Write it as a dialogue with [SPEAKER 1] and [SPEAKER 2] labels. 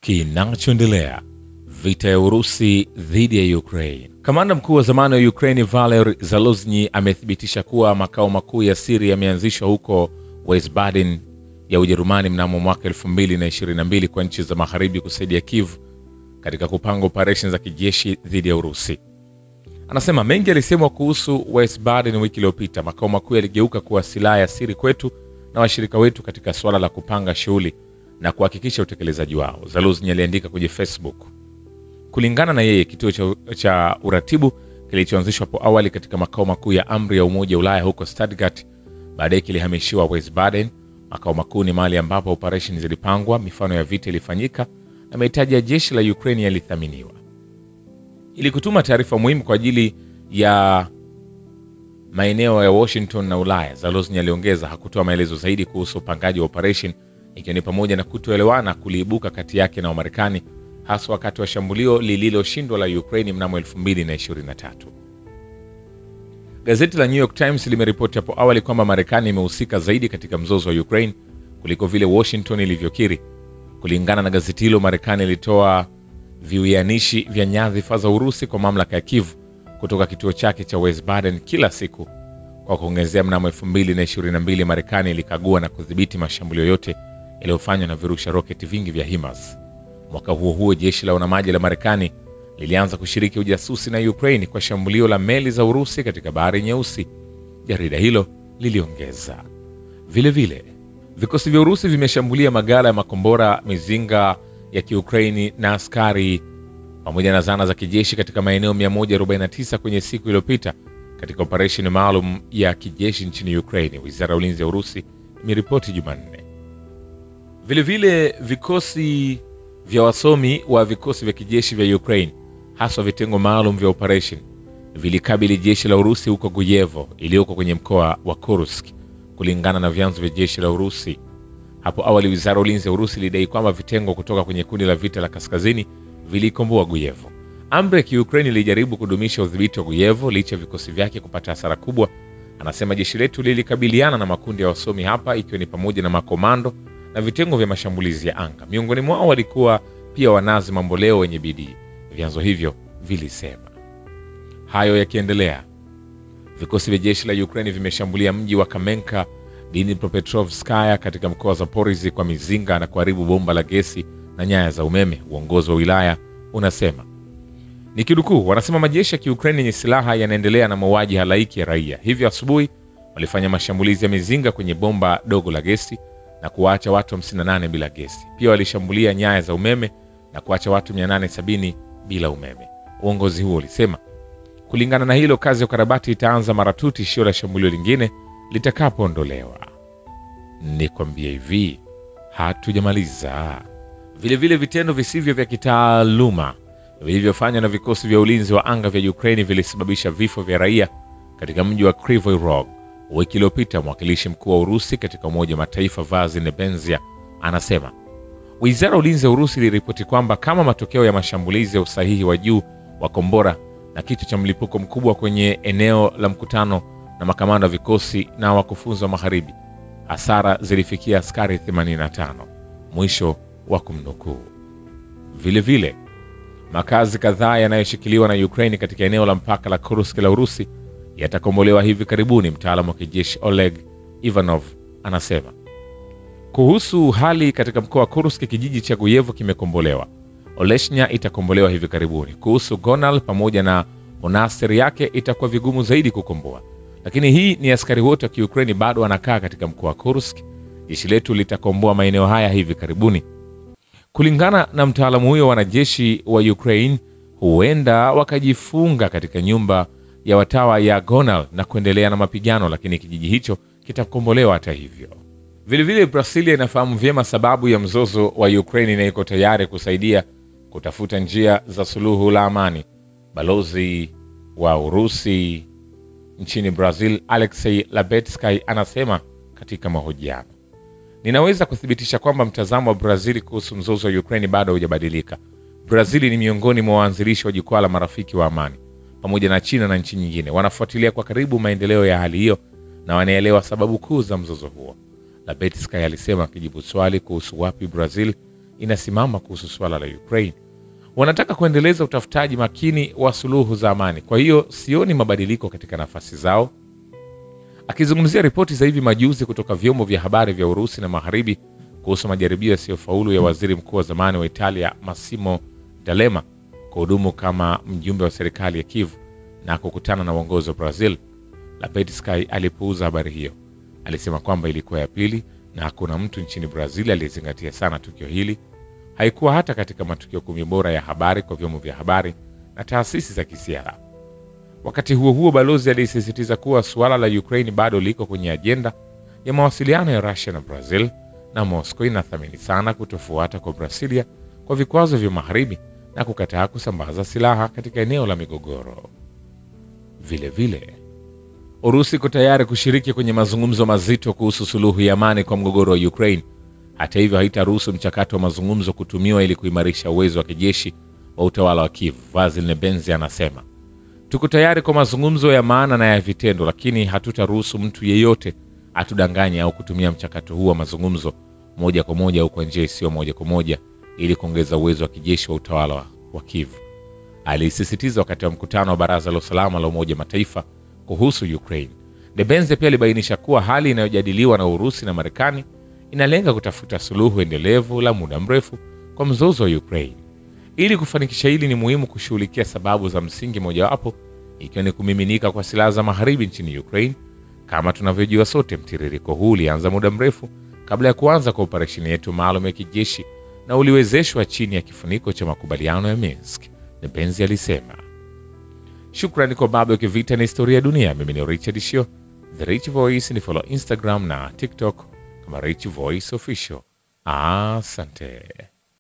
[SPEAKER 1] Kinachoendelea: vita ya Urusi dhidi ya Ukraine. Kamanda mkuu wa zamani wa Ukraine Valery Zaluzhnyi amethibitisha kuwa makao makuu ya siri yameanzishwa huko Wiesbaden ya Ujerumani mnamo mwaka 2022 kwa nchi za magharibi kusaidia Kiev katika kupanga operesheni za kijeshi dhidi ya Urusi. Anasema mengi alisemwa kuhusu Wiesbaden wiki iliyopita. Makao makuu yaligeuka kuwa silaha ya siri kwetu na washirika wetu katika swala la kupanga shughuli na kuhakikisha utekelezaji wao, Zaluzhnyi aliandika kwenye Facebook. Kulingana na yeye, kituo cha uratibu kilichoanzishwa hapo awali katika makao makuu ya amri ya Umoja wa Ulaya huko Stuttgart, baadaye kilihamishiwa Wiesbaden. Makao makuu ni mahali ambapo operesheni zilipangwa, mifano ya vita ilifanyika na mahitaji ya jeshi la Ukraine yalithaminiwa. Ili kutuma taarifa muhimu kwa ajili ya maeneo ya Washington na Ulaya, Zaluzhnyi aliongeza, hakutoa maelezo zaidi kuhusu upangaji wa operesheni, ikiwa ni pamoja na kutoelewana kuliibuka kati yake na Wamarekani, hasa wakati wa shambulio lililoshindwa la Ukraine mnamo 2023. Gazeti la New York Times limeripoti hapo awali kwamba Marekani imehusika zaidi katika mzozo wa Ukraine kuliko vile Washington ilivyokiri. Kulingana na gazeti hilo, Marekani ilitoa viwianishi vya nyadhifa za Urusi kwa mamlaka ya Kiev kutoka kituo chake cha Wiesbaden kila siku. Kwa kuongezea, mnamo 2022 Marekani ilikagua na kudhibiti mashambulio yote yaliyofanywa na virusha roketi vingi vya HIMARS. Mwaka huo huo, jeshi la wanamaji la Marekani lilianza kushiriki ujasusi na Ukraine kwa shambulio la meli za Urusi katika Bahari Nyeusi, jarida hilo liliongeza. Vile vile, vikosi vya Urusi vimeshambulia maghala ya makombora, mizinga ya Kiukraini na askari pamoja na zana za kijeshi katika maeneo 149 kwenye siku iliyopita katika operesheni maalum ya kijeshi nchini Ukraine, Wizara ya Ulinzi ya Urusi imeripoti Jumanne. Vile vile, vikosi vya wasomi wa vikosi vya kijeshi vya Ukraine, hasa vitengo maalum vya operesheni, vilikabili jeshi la Urusi huko Guyevo iliyoko kwenye mkoa wa Kursk, kulingana na vyanzo vya jeshi la Urusi. Hapo awali, Wizara ya Ulinzi ya Urusi ilidai kwamba vitengo kutoka kwenye kundi la vita la kaskazini vilikomboa Guyevo. Amri ya Kiukraini ilijaribu kudumisha udhibiti wa Guyevo licha vikosi vyake kupata hasara kubwa. Anasema jeshi letu lilikabiliana na makundi ya wasomi hapa, ikiwa ni pamoja na makomando na vitengo vya mashambulizi ya anga. Miongoni mwao walikuwa pia wanazi mamboleo wenye bidii, vyanzo hivyo vilisema. Hayo yakiendelea, vikosi vya jeshi la Ukraine vimeshambulia mji wa Kamenka Dnipropetrovskaya katika mkoa wa Zaporizhzhia kwa mizinga na kuharibu bomba la gesi na nyaya za umeme, uongozi wa wilaya unasema. Nikidukuu, wanasema majeshi ya Kiukraini yenye silaha yanaendelea na mauaji halaiki ya raia. Hivyo asubuhi walifanya mashambulizi ya mizinga kwenye bomba dogo la gesi na kuacha watu 58 bila gesi. Pia walishambulia nyaya za umeme na kuacha watu 870 bila umeme, uongozi huo ulisema. Kulingana na hilo, kazi ya ukarabati itaanza mara tu tishio la shambulio lingine litakapoondolewa. Nikwambie hivi, hatujamaliza. Vile vile, vitendo visivyo vya kitaaluma vilivyofanywa na vikosi vya ulinzi wa anga vya Ukraine vilisababisha vifo vya raia katika mji wa Kryvyi Rog wiki iliyopita. Mwakilishi mkuu wa Urusi katika Umoja wa Mataifa Vasyl Nebenzia anasema Wizara ya Ulinzi ya Urusi iliripoti kwamba kama matokeo ya mashambulizi ya usahihi wa juu wa kombora na kitu cha mlipuko mkubwa kwenye eneo la mkutano na makamanda wa vikosi na wakufunzi wa magharibi, hasara zilifikia askari 85, mwisho wa kumnukuu. Vile vile, makazi kadhaa yanayoshikiliwa na Ukraine katika eneo la mpaka la Kursk la Urusi yatakombolewa hivi karibuni, mtaalamu wa kijeshi Oleg Ivanov anasema. Kuhusu hali katika mkoa wa Kursk, kijiji cha Guyevo kimekombolewa. Oleshnya itakombolewa hivi karibuni. Kuhusu Gonal pamoja na monasteri yake itakuwa vigumu zaidi kukomboa. Lakini hii ni askari wote wa Kiukraini bado wanakaa katika mkoa wa Kursk. Jeshi letu litakomboa maeneo haya hivi karibuni. Kulingana na mtaalamu huyo, wanajeshi wa Ukraine huenda wakajifunga katika nyumba ya watawa ya Gonal na kuendelea na mapigano, lakini kijiji hicho kitakombolewa hata hivyo. Vile vile, Brasilia inafahamu vyema sababu ya mzozo wa Ukraine na iko tayari kusaidia kutafuta njia za suluhu la amani. Balozi wa Urusi nchini Brazil Alexei Labetsky anasema katika mahojiano, ninaweza kuthibitisha kwamba mtazamo wa Brazil kuhusu mzozo wa Ukraine bado hujabadilika. Brazil ni miongoni mwa waanzilishi wa jukwaa la marafiki wa amani pamoja na China na nchi nyingine. Wanafuatilia kwa karibu maendeleo ya hali hiyo na wanaelewa sababu kuu za mzozo huo, Labetsky alisema akijibu swali kuhusu wapi Brazil inasimama kuhusu swala la Ukraine. Wanataka kuendeleza utafutaji makini wa suluhu za amani. Kwa hiyo sioni mabadiliko katika nafasi zao. Akizungumzia ripoti za hivi majuzi kutoka vyombo vya habari vya Urusi na Magharibi kuhusu majaribio yasiyofaulu ya waziri mkuu wa zamani wa Italia Massimo D'Alema kuhudumu kama mjumbe wa serikali ya Kiev na kukutana na uongozi wa Brazil, Lapetski alipuuza habari hiyo. Alisema kwamba ilikuwa ya pili na hakuna mtu nchini Brazil aliyezingatia sana tukio hili. Haikuwa hata katika matukio 10 bora ya habari kwa vyombo vya habari na taasisi za kisiasa. Wakati huo huo, balozi alisisitiza kuwa suala la Ukraine bado liko kwenye ajenda ya mawasiliano ya Russia na Brazil, na Moscow inathamini sana kutofuata kwa Brasilia kwa vikwazo vya Magharibi na kukataa kusambaza silaha katika eneo la migogoro. Vile vile, Urusi iko tayari kushiriki kwenye mazungumzo mazito kuhusu suluhu ya amani kwa mgogoro wa Ukraine. Hata hivyo, haitaruhusu mchakato wa mazungumzo kutumiwa ili kuimarisha uwezo wa kijeshi wa utawala wa Kiev. Vasil Nebenzi anasema, tuko tayari kwa mazungumzo ya maana na ya vitendo, lakini hatutaruhusu mtu yeyote atudanganye au kutumia mchakato huu wa mazungumzo moja kwa moja au kwa njia isiyo moja kwa moja ili kuongeza uwezo wa kijeshi wa utawala wa Kiev. Alisisitiza wakati wa mkutano wa Baraza la Usalama la Umoja Mataifa kuhusu Ukraine. Nebenzi pia alibainisha kuwa hali inayojadiliwa na Urusi na Marekani inalenga kutafuta suluhu endelevu la muda mrefu kwa mzozo wa Ukraine. Ili kufanikisha hili, ni muhimu kushughulikia sababu za msingi, mojawapo ikiwa ni kumiminika kwa silaha za Magharibi nchini Ukraine. Kama tunavyojua sote, mtiririko huu ulianza muda mrefu kabla ya kuanza kwa operesheni yetu maalum ya kijeshi na uliwezeshwa chini ya kifuniko cha makubaliano ya Minsk, Nebenzi alisema. Shukrani kwa Babu ya Kivita na Historia ya Dunia. Mimi ni Richard Shio, The Rich Voice. Ni follow Instagram na TikTok kama Rich Voice Official. Asante.